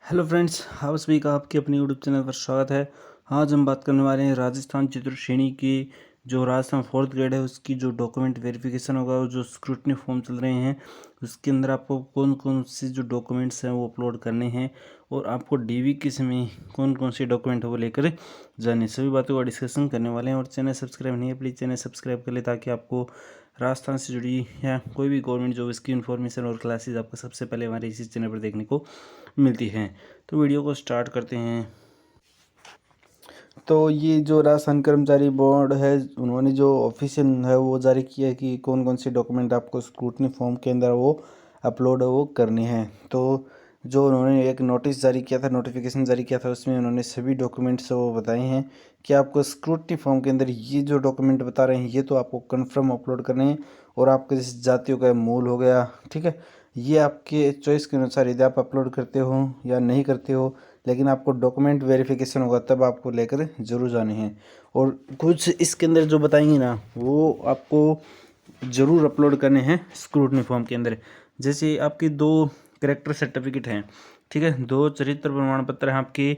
Hello friends, आप सभी का आपके अपने यूट्यूब चैनल पर स्वागत है। आज हम बात करने वाले हैं राजस्थान चतुर्थ श्रेणी की जो राजस्थान फोर्थ ग्रेड है उसकी जो डॉक्यूमेंट वेरिफिकेशन होगा और जो स्क्रूटनी फॉर्म चल रहे हैं उसके अंदर आपको कौन कौन से जो डॉक्यूमेंट्स हैं वो अपलोड करने हैं और आपको डीवी के समय कौन कौन से डॉक्यूमेंट है वो लेकर जाने, सभी बातों का डिस्कशन करने वाले हैं। और चैनल सब्सक्राइब नहीं है प्लीज़ चैनल सब्सक्राइब कर ले ताकि आपको राजस्थान से जुड़ी या कोई भी गवर्नमेंट जॉब इसकी इन्फॉर्मेशन और क्लासेस आपको सबसे पहले हमारे इसी चैनल पर देखने को मिलती हैं। तो वीडियो को स्टार्ट करते हैं। तो ये जो राजस्थान कर्मचारी बोर्ड है उन्होंने जो ऑफिशियल है वो जारी किया है कि कौन कौन से डॉक्यूमेंट आपको स्क्रूटनी फॉर्म के अंदर वो अपलोड वो करने हैं। तो जो उन्होंने एक नोटिस जारी किया था, नोटिफिकेशन जारी किया था, उसमें उन्होंने सभी डॉक्यूमेंट्स वो बताए हैं कि आपको स्क्रूटनी फॉर्म के अंदर ये जो डॉक्यूमेंट बता रहे हैं ये तो आपको कन्फर्म अपलोड करने हैं। और आपके जैसे जातियों का मूल हो गया, ठीक है, ये आपके चॉइस के अनुसार यदि आप अपलोड करते हो या नहीं करते हो, लेकिन आपको डॉक्यूमेंट वेरिफिकेशन होगा तब आपको लेकर ज़रूर जाने हैं। और कुछ इसके अंदर जो बताएंगे ना वो आपको ज़रूर अपलोड करने हैं स्क्रूटनी फॉर्म के अंदर। जैसे आपकी 2 कैरेक्टर सर्टिफिकेट हैं, ठीक है, 2 चरित्र प्रमाण पत्र हैं आपके,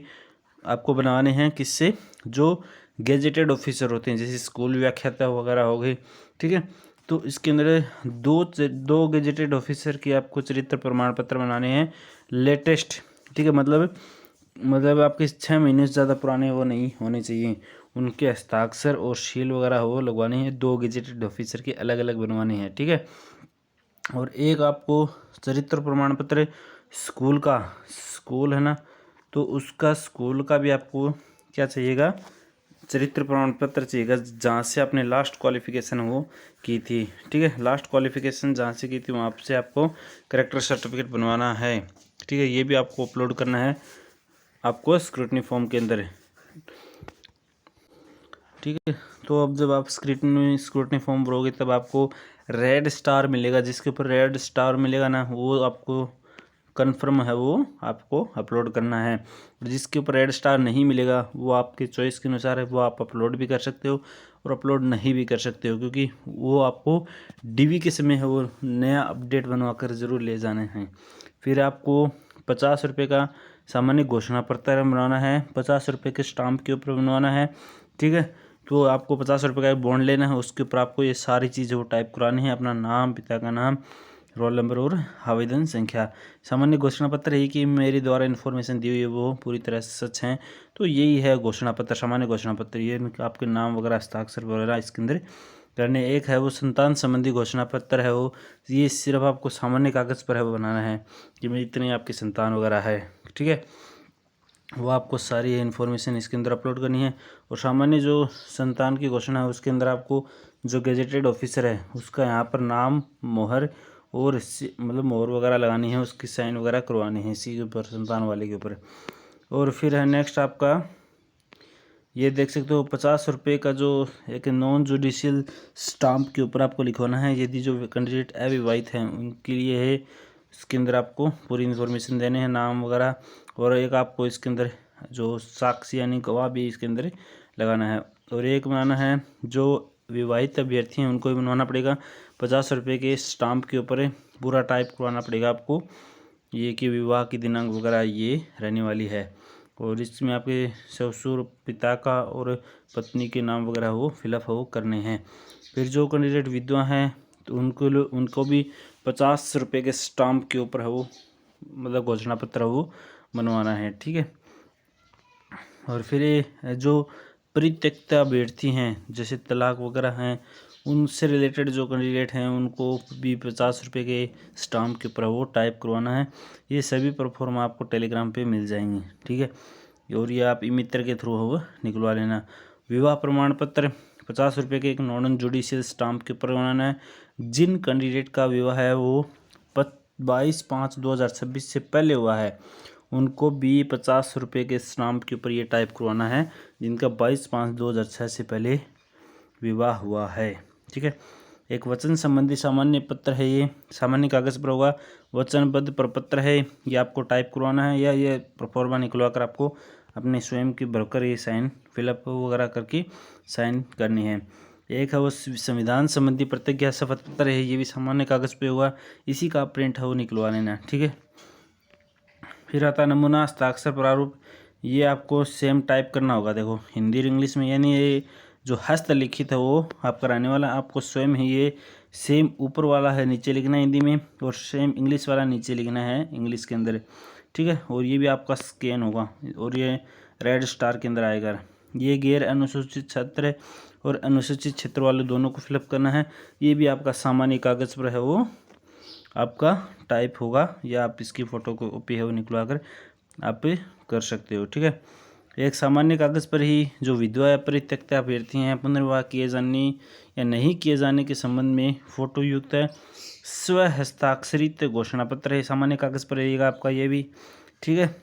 आपको बनाने हैं किससे, जो गेजेटेड ऑफिसर होते हैं जैसे स्कूल व्याख्याता वगैरह हो गए, ठीक है। तो इसके अंदर दो गेजेटेड ऑफिसर के आपको चरित्र प्रमाण पत्र बनाने हैं लेटेस्ट, ठीक है। मतलब आपके 6 महीने से ज़्यादा पुराने वो नहीं होने चाहिए, उनके हस्ताक्षर और सील वगैरह वो लगवाने हैं। 2 गेजेटेड ऑफिसर के अलग अलग बनवाने हैं, ठीक है। और एक आपको चरित्र प्रमाण पत्र स्कूल है ना, तो उसका स्कूल का भी आपको क्या चाहिएगा, चरित्र प्रमाण पत्र चाहिएगा जहाँ से आपने लास्ट क्वालिफिकेशन वो की थी, ठीक है। लास्ट क्वालिफिकेशन जहाँ से की थी वहाँ से आपको करेक्टर सर्टिफिकेट बनवाना है, ठीक है। ये भी आपको अपलोड करना है आपको स्क्रूटनी फॉर्म के अंदर, ठीक है। तो अब जब आप स्क्रूटनी फॉर्म भरोगे तब आपको रेड स्टार मिलेगा, जिसके ऊपर रेड स्टार मिलेगा ना वो आपको कन्फर्म है वो आपको अपलोड करना है। जिसके ऊपर रेड स्टार नहीं मिलेगा वो आपके चॉइस के अनुसार है, वो आप अपलोड भी कर सकते हो और अपलोड नहीं भी कर सकते हो, क्योंकि वो आपको डीवी के समय है वो नया अपडेट बनवा कर ज़रूर ले जाने हैं। फिर आपको 50 रुपये का सामान्य घोषणा पत्र बनवाना है, 50 रुपये के स्टाम्प के ऊपर बनवाना है, ठीक है। तो आपको 50 रुपये का एक बॉन्ड लेना है, उसके ऊपर आपको ये सारी चीज़ें वो टाइप करानी है, अपना नाम, पिता का नाम, रोल नंबर और आवेदन संख्या। सामान्य घोषणा पत्र है कि मेरे द्वारा इन्फॉर्मेशन दी हुई है वो पूरी तरह से सच है, तो यही है घोषणा पत्र, सामान्य घोषणा पत्र। ये आपके नाम वगैरह हस्ताक्षर वगैरह इसके अंदर करने। एक है वो संतान संबंधी घोषणा पत्र है, वो ये सिर्फ आपको सामान्य कागज़ पर है वो बनाना है कि मेरी इतनी आपकी संतान वगैरह है, ठीक है। वो आपको सारी इन्फॉर्मेशन इसके अंदर अपलोड करनी है। और सामान्य जो संतान की घोषणा है उसके अंदर आपको जो गेजेटेड ऑफिसर है उसका यहाँ पर नाम, मोहर और मतलब मोहर वगैरह लगानी है, उसकी साइन वगैरह करवानी है इसी के ऊपर, संतान वाले के ऊपर। और फिर है नेक्स्ट आपका ये देख सकते हो 50 रुपये का जो एक नॉन जुडिशियल स्टाम्प के ऊपर आपको लिखवाना है, यदि जो कैंडिडेट अविवाहित हैं उनके लिए है। इसके अंदर आपको पूरी इन्फॉर्मेशन देने हैं, नाम वगैरह, और एक आपको इसके अंदर जो साक्षी यानी गवाह भी इसके अंदर लगाना है। और एक बनाना है जो विवाहित अभ्यर्थी हैं उनको भी बनवाना पड़ेगा, 50 रुपये के स्टाम्प के ऊपर पूरा टाइप करवाना पड़ेगा आपको, ये कि विवाह की दिनांक वगैरह ये रहने वाली है। और इसमें आपके ससुर, पिता का और पत्नी के नाम वगैरह वो फिलअप वो करने हैं। फिर जो कैंडिडेट विधवा हैं तो उनको भी 50 रुपये के स्टाम्प के ऊपर है वो मतलब घोषणा पत्र वो बनवाना है, ठीक है। और फिर ये जो परित्यक्ता अभ्यर्थी हैं जैसे तलाक वगैरह हैं उनसे रिलेटेड जो कैंडिडेट हैं उनको भी 50 रुपये के स्टाम्प के ऊपर वो टाइप करवाना है। ये सभी प्रोफॉर्म आपको टेलीग्राम पे मिल जाएंगे, ठीक है। और ये आप ई मित्र के थ्रू वो निकलवा लेना। विवाह प्रमाण पत्र 50 रुपये के एक नॉन जुडिशियल स्टाम्प के ऊपर बनाना है। जिन कैंडिडेट का विवाह है वो 22/5/2026 से पहले हुआ है उनको भी 50 रुपये के स्टाम्प के ऊपर ये टाइप करवाना है, जिनका 22/5/2006 से पहले विवाह हुआ है, ठीक है। एक वचन संबंधी सामान्य पत्र है, ये सामान्य कागज़ पर होगा, वचनबद्ध प्रपत्र है, ये आपको टाइप करवाना है या ये प्रोफॉर्मा निकलवा कर आपको अपने स्वयं की भरकर ये साइन फिलअप वगैरह करके साइन करनी है। एक है वो संविधान संबंधी प्रतिज्ञा शपथ पत्र है, ये भी सामान्य कागज़ पे होगा, इसी का प्रिंट है वो निकलवा लेना, ठीक है। फिर आता है नमूना हस्ताक्षर प्रारूप। ये आपको सेम टाइप करना होगा, देखो हिंदी और इंग्लिश में, यानी ये जो हस्तलिखित है वो आप कराने वाला, आपको स्वयं ही ये सेम ऊपर वाला है नीचे लिखना है हिंदी में, और सेम इंग्लिश वाला नीचे लिखना है इंग्लिश के अंदर, ठीक है। और ये भी आपका स्कैन होगा और ये रेड स्टार के अंदर आएगा। ये गैर अनुसूचित क्षेत्र और अनुसूचित क्षेत्र वाले दोनों को फिलअप करना है। ये भी आपका सामान्य कागज़ पर है वो आपका टाइप होगा, या आप इसकी फ़ोटो कॉपी है वो निकलवा कर आप कर सकते हो, ठीक है। एक सामान्य कागज़ पर ही जो विधवा या परित्यक्ता अभ्यर्थी हैं पुनर्विवाह किए जाने या नहीं किए जाने के संबंध में फोटो युक्त स्व हस्ताक्षरित घोषणा पत्र है, सामान्य कागज़ पर रहेगा आपका ये भी, ठीक है।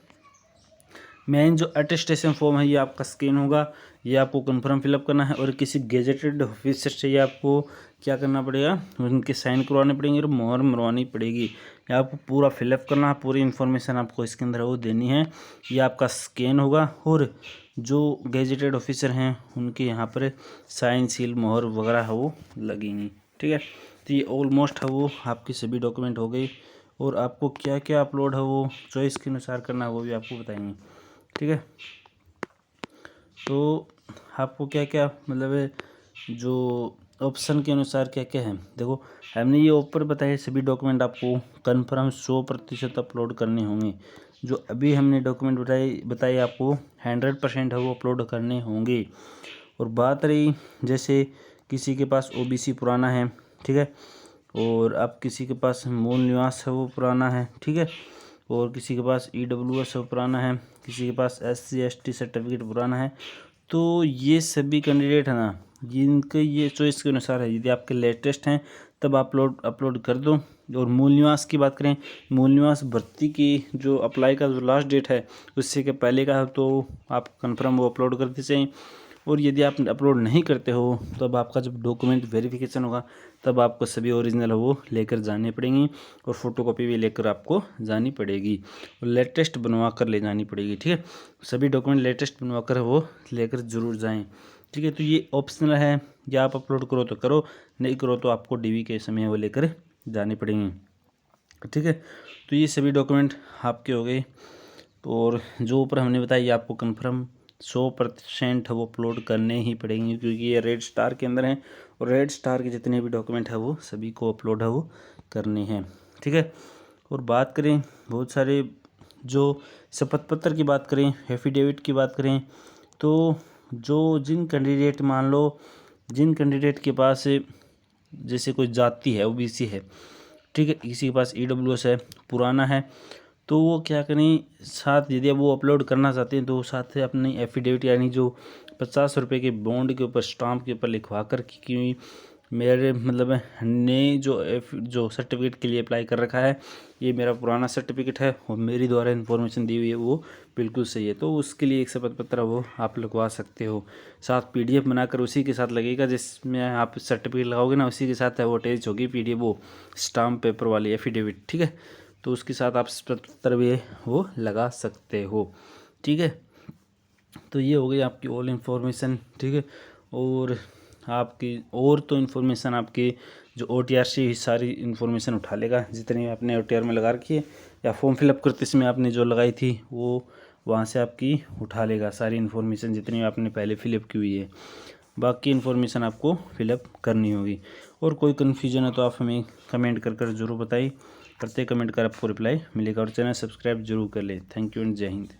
मेन जो अटेस्टेशन फॉर्म है ये आपका स्कैन होगा, ये आपको कन्फर्म फिलअप करना है, और किसी गेजेटेड ऑफिसर से ये आपको क्या करना पड़ेगा, उनके साइन करवाने पड़ेंगे और मोहर मरवानी पड़ेगी। ये आपको पूरा फिलअप करना है, पूरी इन्फॉर्मेशन आपको इसके अंदर वो देनी है। ये आपका स्कैन होगा, और जो गेजेटेड ऑफिसर हैं उनके यहाँ पर साइन सील मोहर वगैरह है वो लगेंगी, ठीक है। तो ये ऑलमोस्ट है वो आपकी सभी डॉक्यूमेंट हो गई, और आपको क्या क्या अपलोड है वो चॉइस के अनुसार करना है वो भी आपको बताएंगे, ठीक है। तो आपको क्या क्या मतलब जो ऑप्शन के अनुसार क्या क्या है, देखो हमने ये ऊपर बताया सभी डॉक्यूमेंट आपको कन्फर्म 100% अपलोड करने होंगे। जो अभी हमने डॉक्यूमेंट बताए आपको 100% है वो अपलोड करने होंगे। और बात रही जैसे किसी के पास OBC पुराना है, ठीक है, और अब किसी के पास मूल निवास है वो पुराना है, ठीक है, और किसी के पास EWS है पुराना है, किसी के पास SC ST सर्टिफिकेट पुराना है, तो ये सभी कैंडिडेट है ना, जिनके ये चॉइस के अनुसार है, यदि आपके लेटेस्ट हैं तब अपलोड कर दो। और मूल निवास की बात करें, मूल निवास भर्ती की जो अप्लाई का जो लास्ट डेट है उससे के पहले का है, तो आप कंफर्म वो अपलोड कर दीजिए। और यदि आप अपलोड नहीं करते हो तब आपका जब डॉक्यूमेंट वेरिफिकेशन होगा तब आपको सभी ओरिजिनल वो लेकर जाने पड़ेंगी, और फोटोकॉपी भी लेकर आपको जानी पड़ेगी, और लेटेस्ट बनवा कर ले जानी पड़ेगी, ठीक है। सभी डॉक्यूमेंट लेटेस्ट बनवा कर वो लेकर ज़रूर जाएं, ठीक है। तो ये ऑप्शनल है, या आप अपलोड करो तो करो, नहीं करो तो आपको DV के समय वो लेकर जाने पड़ेंगे, ठीक है। तो ये सभी डॉक्यूमेंट आपके हो गए, और जो ऊपर हमने बताया ये आपको कन्फर्म 100% वो अपलोड करने ही पड़ेंगे, क्योंकि ये रेड स्टार के अंदर हैं, और रेड स्टार के जितने भी डॉक्यूमेंट है वो सभी को अपलोड है वो करने हैं, ठीक है। और बात करें बहुत सारे जो शपथ पत्र की बात करें, एफिडेविट की बात करें, तो जो जिन कैंडिडेट के पास जैसे कोई जाति है OBC है, ठीक है, किसी के पास EWS है पुराना है, तो वो क्या करें, साथ यदि वो अपलोड करना चाहते हैं तो साथ में अपनी एफिडेविट यानी जो 50 रुपये के बॉन्ड के ऊपर स्टाम्प के ऊपर लिखवा कर कि मेरे मतलब ने जो सर्टिफिकेट के लिए अप्लाई कर रखा है ये मेरा पुराना सर्टिफिकेट है और मेरी द्वारा इन्फॉर्मेशन दी हुई है वो बिल्कुल सही है, तो उसके लिए एक शपथ पत्र वो आप लगवा सकते हो। साथ PDF बनाकर उसी के साथ लगेगा, जिसमें आप सर्टिफिकेट लगाओगे ना उसी के साथ है वो अटैच होगी PDF, वो स्टाम्प पेपर वाली एफिडेविट, ठीक है। तो उसके साथ आप शपथ पत्र भी वो लगा सकते हो, ठीक है। तो ये हो गई आपकी ऑल इन्फॉर्मेशन, ठीक है। और आपकी और तो इन्फॉर्मेशन आपकी जो OTR से ही सारी इन्फॉर्मेशन उठा लेगा, जितनी आपने OTR में लगा रखी है या फॉर्म फिलअप करते समय आपने जो लगाई थी वो वहाँ से आपकी उठा लेगा सारी इन्फॉर्मेशन जितनी आपने पहले फिलअप की हुई है। बाकी इन्फॉर्मेशन आपको फिलअप करनी होगी। और कोई कन्फ्यूजन है तो आप हमें कमेंट कर ज़रूर बताइए, प्रत्येक कमेंट का आपको रिप्लाई मिलेगा, और चैनल सब्सक्राइब जरूर कर ले। थैंक यू एंड जय हिंद।